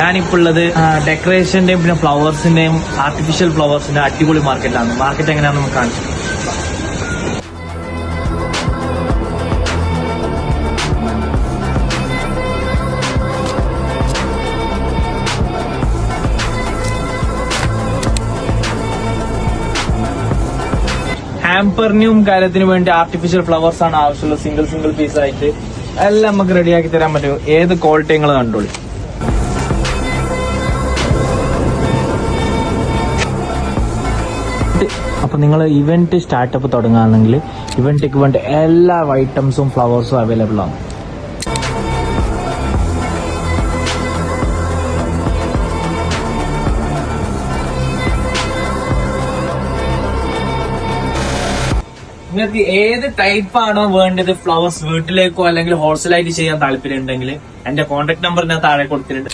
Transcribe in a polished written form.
ഞാനിപ്പോ ഉള്ളത് ഡെക്കറേഷന്റെയും പിന്നെ ഫ്ലവേഴ്സിന്റെയും ആർട്ടിഫിഷ്യൽ ഫ്ലവേഴ്സിന്റെ അടിപൊളി മാർക്കറ്റാണ്. മാർക്കറ്റ് എങ്ങനെയാണെന്ന് നമുക്ക് കാണിച്ചു. ഹാമ്പറിനും കാര്യത്തിനും വേണ്ടി ആർട്ടിഫിഷ്യൽ ഫ്ലവേഴ്സ് ആണ് ആവശ്യമുള്ളത്. സിംഗിൾ പീസ് ആയിട്ട് എല്ലാം നമുക്ക് റെഡിയാക്കി തരാൻ പറ്റും. ഏത് ക്വാളിറ്റി നിങ്ങൾ കണ്ടോളൂ. അപ്പൊ നിങ്ങൾ ഇവന്റ് സ്റ്റാർട്ടപ്പ് തുടങ്ങുകയാണെങ്കിൽ ഇവന്റിക്ക് വേണ്ടി എല്ലാ ഐറ്റംസും ഫ്ലവേഴ്സും അവൈലബിൾ ആണ്. നിങ്ങൾക്ക് ഏത് ടൈപ്പ് ആണോ വേണ്ടത് ഫ്ലവേഴ്സ് വീട്ടിലേക്കോ അല്ലെങ്കിൽ ഹോൾസെയിൽ ആയിട്ട് ചെയ്യാൻ താല്പര്യം ഉണ്ടെങ്കിൽ എന്റെ കോൺടാക്ട് നമ്പർ ഞാൻ താഴെ കൊടുത്തിട്ടുണ്ട്.